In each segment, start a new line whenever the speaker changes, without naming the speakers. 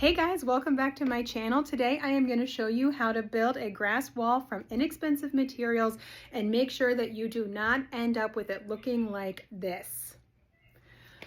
Hey guys, welcome back to my channel. Today I am going to show you how to build a grass wall from inexpensive materials and make sure that you do not end up with it looking like this.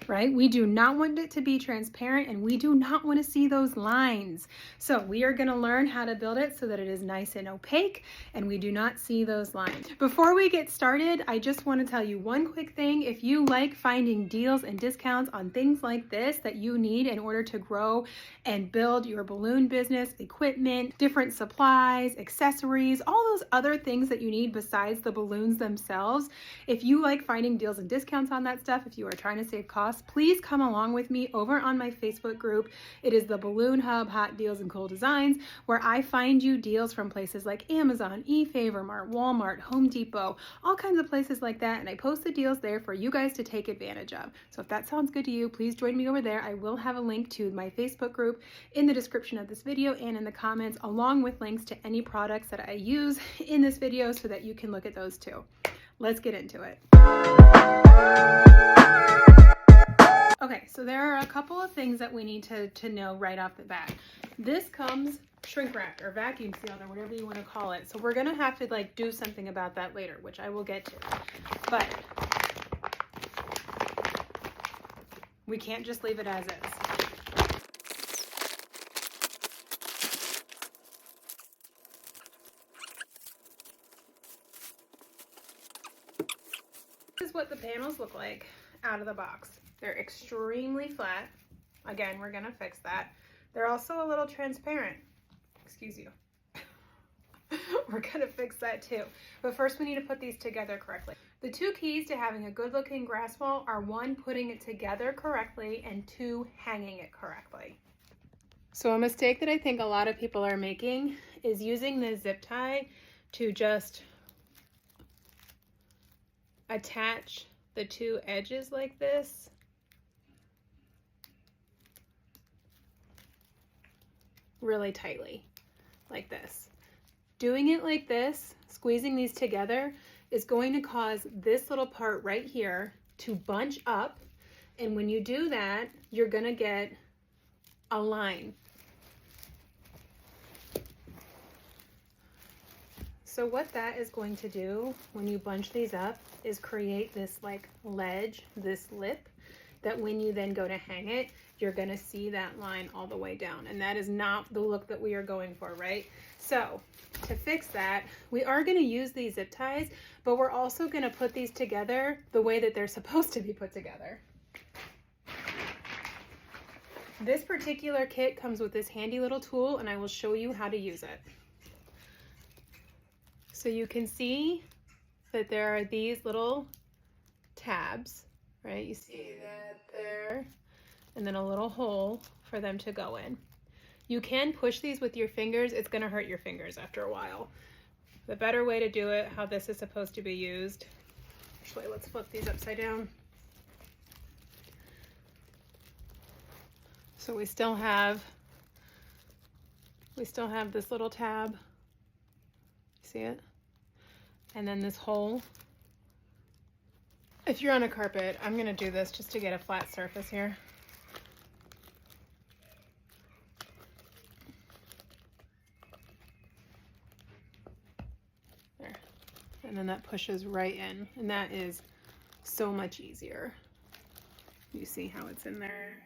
Right? We do not want it to be transparent and we do not want to see those lines. So we are going to learn how to build it so that it is nice and opaque and we do not see those lines. Before we get started, I just want to tell you one quick thing. If you like finding deals and discounts on things like this that you need in order to grow and build your balloon business, equipment, different supplies, accessories, all those other things that you need besides the balloons themselves, if you like finding deals and discounts on that stuff, if you are trying to save costs, please come along with me over on my Facebook group. It is the Balloon Hub Hot Deals and Cool Designs, where I find you deals from places like Amazon, eFavorMart, Walmart, Home Depot, all kinds of places like that, and I post the deals there for you guys to take advantage of. So if that sounds good to you, please join me over there. I will have a link to my Facebook group in the description of this video and in the comments, along with links to any products that I use in this video so that you can look at those too. Let's get into it. Okay, so there are a couple of things that we need to know right off the bat. This comes shrink wrapped or vacuum sealed or whatever you want to call it. So we're going to have to like do something about that later, which I will get to. But we can't just leave it as is. This is what the panels look like out of the box. They're extremely flat. Again, we're gonna fix that. They're also a little transparent. Excuse you. We're gonna fix that too. But first we need to put these together correctly. The two keys to having a good looking grass wall are one, putting it together correctly, and two, hanging it correctly. So a mistake that I think a lot of people are making is using the zip tie to just attach the two edges like this. Really tightly, like this. Doing it like this, squeezing these together, is going to cause this little part right here to bunch up, and when you do that, you're gonna get a line. So what that is going to do when you bunch these up is create this like ledge, this lip, that when you then go to hang it, you're gonna see that line all the way down. And that is not the look that we are going for, right? So to fix that, we are gonna use these zip ties, but we're also gonna put these together the way that they're supposed to be put together. This particular kit comes with this handy little tool, and I will show you how to use it. So you can see that there are these little tabs, right? You see that there, and then a little hole for them to go in. You can push these with your fingers. It's gonna hurt your fingers after a while. The better way to do it, how this is supposed to be used, actually let's flip these upside down. So we still have this little tab, see it? And then this hole. If you're on a carpet, I'm gonna do this just to get a flat surface here. There. And then that pushes right in, and that is so much easier. You see how it's in there?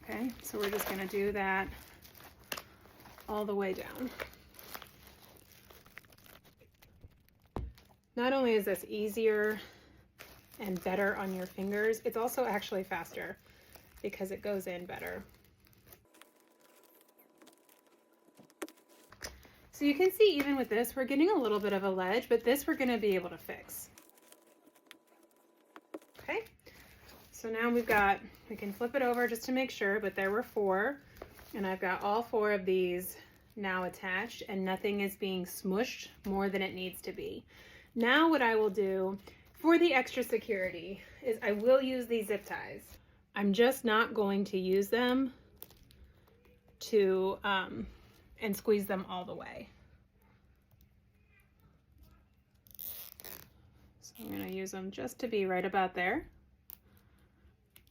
Okay, so we're just gonna do that all the way down. Not only is this easier and better on your fingers, it's also actually faster because it goes in better. So you can see even with this, we're getting a little bit of a ledge, but this we're gonna be able to fix. Okay, so now we can flip it over just to make sure, but there were 4, and I've got all 4 of these now attached, and nothing is being smushed more than it needs to be. Now what I will do for the extra security is I will use these zip ties. I'm just not going to use them to and squeeze them all the way. So I'm going to use them just to be right about there.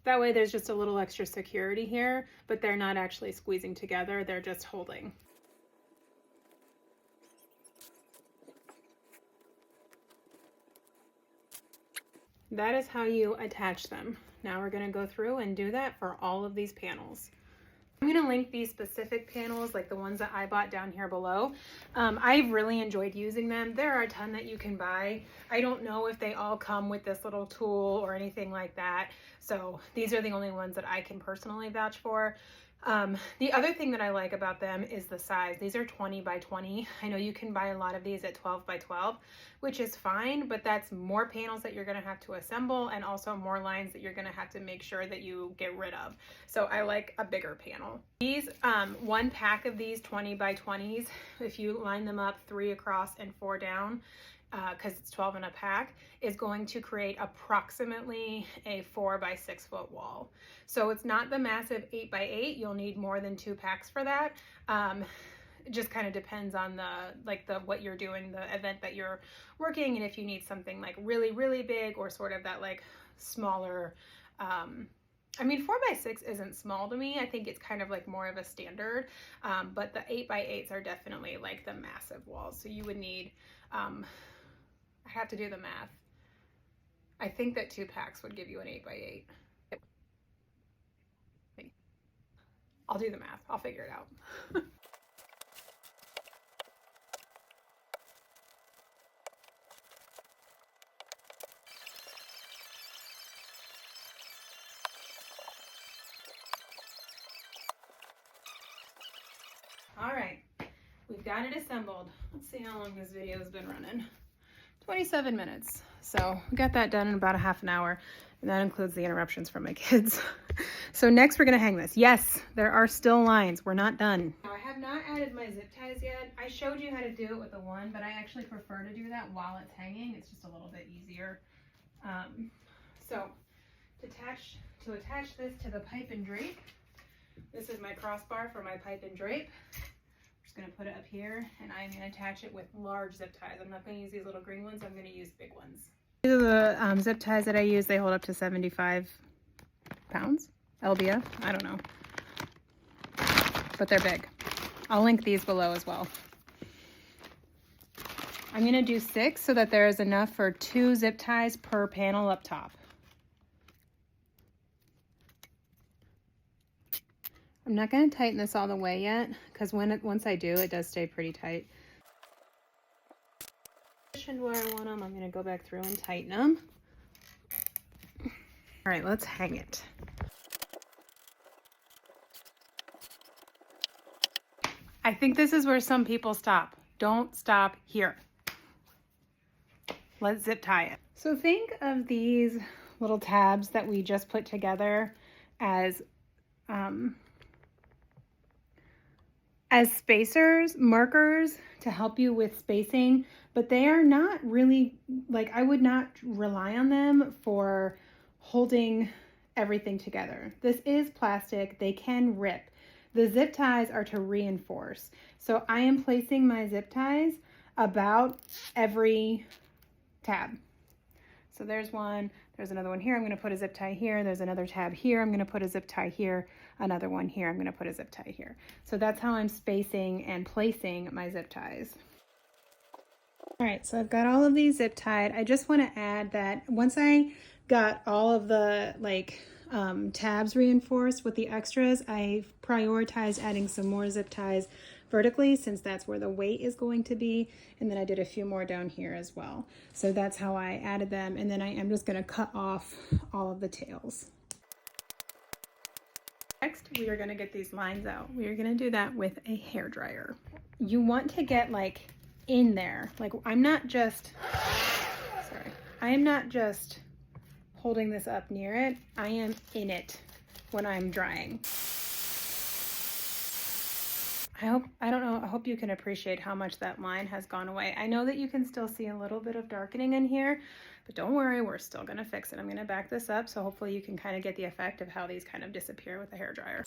That way there's just a little extra security here, but they're not actually squeezing together, they're just holding. That is how you attach them. Now we're going to go through and do that for all of these panels. I'm going to link these specific panels, like the ones that I bought, down here below. I've really enjoyed using them. There are a ton that you can buy. I don't know if they all come with this little tool or anything like that. So these are the only ones that I can personally vouch for. The other thing that I like about them is the size. These are 20 by 20. I know you can buy a lot of these at 12 by 12, which is fine, but that's more panels that you're going to have to assemble and also more lines that you're going to have to make sure that you get rid of. So I like a bigger panel. These, one pack of these 20 by 20s, if you line them up 3 across and 4 down, because it's 12 in a pack, is going to create approximately a 4 by 6 foot wall. So it's not the massive 8 by 8. You'll need more than 2 packs for that. It just kind of depends on what you're doing, the event that you're working, and if you need something like really, really big or sort of that like smaller, I mean, 4 by 6 isn't small to me. I think it's kind of like more of a standard, but the 8 by 8s are definitely like the massive walls. So you would need, I have to do the math. I think that 2 packs would give you an 8 by 8. I'll do the math. I'll figure it out. All right, we've got it assembled. Let's see how long this video has been running. 27 minutes. So we got that done in about a half an hour, and that includes the interruptions from my kids. So next we're gonna hang this. Yes, there are still lines. We're not done. Now I have not added my zip ties yet. I showed you how to do it with the one, but I actually prefer to do that while it's hanging. It's just a little bit easier. So to attach this to the pipe and drape, this is my crossbar for my pipe and drape. I'm just going to put it up here, and I'm going to attach it with large zip ties. I'm not going to use these little green ones. I'm going to use big ones. These are the zip ties that I use. They hold up to 75 pounds. LBF? I don't know. But they're big. I'll link these below as well. I'm going to do 6 so that there is enough for 2 zip ties per panel up top. I'm not going to tighten this all the way yet, because once I do, it does stay pretty tight. Positioned where I want them, I'm going to go back through and tighten them. All right, let's hang it. I think this is where some people stop. Don't stop here. Let's zip tie it. So think of these little tabs that we just put together as spacers, markers to help you with spacing, but they are not really, like, I would not rely on them for holding everything together. This is plastic, they can rip. The zip ties are to reinforce. So I am placing my zip ties about every tab. So there's one, there's another one here. I'm going to put a zip tie here. There's another tab here. I'm going to put a zip tie here. Another one here. I'm going to put a zip tie here. So that's how I'm spacing and placing my zip ties. All right, so I've got all of these zip tied. I just want to add that once I got all of the tabs reinforced with the extras, I prioritized adding some more zip ties vertically, since that's where the weight is going to be, and then I did a few more down here as well. So that's how I added them, and then I am just going to cut off all of the tails. Next, we are going to get these lines out. We are going to do that with a hair dryer. You want to get like in there. Like I am not just holding this up near it. I am in it when I'm drying. I hope you can appreciate how much that line has gone away. I know that you can still see a little bit of darkening in here, but don't worry, we're still gonna fix it. I'm gonna back this up so hopefully you can kind of get the effect of how these kind of disappear with the hair dryer.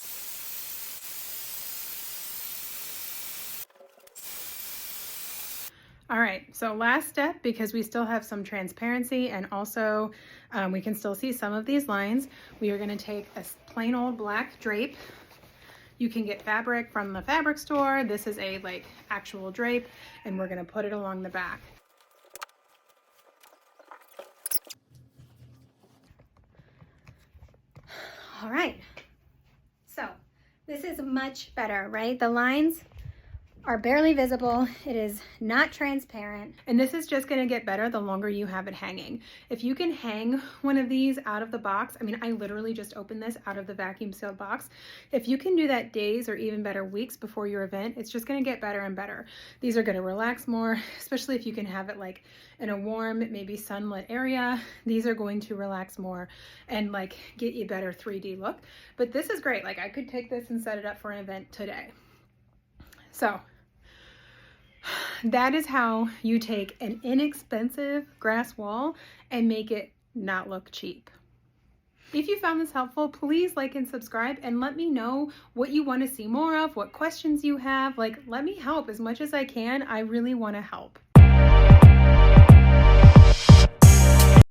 All right, so last step, because we still have some transparency and also we can still see some of these lines, we are gonna take a plain old black drape. You can get fabric from the fabric store. This is a like actual drape, and we're gonna put it along the back.
All right, so this is much better, right? The lines are barely visible. It is not transparent.
And this is just gonna get better the longer you have it hanging. If you can hang one of these out of the box, I mean, I literally just opened this out of the vacuum sealed box. If you can do that days or even better weeks before your event, it's just gonna get better and better. These are gonna relax more, especially if you can have it like in a warm, maybe sunlit area. These are going to relax more and like get you better 3D look. But this is great. Like I could take this and set it up for an event today. So that is how you take an inexpensive grass wall and make it not look cheap. If you found this helpful, please like and subscribe and let me know what you want to see more of, what questions you have. Like, let me help as much as I can. I really want to help.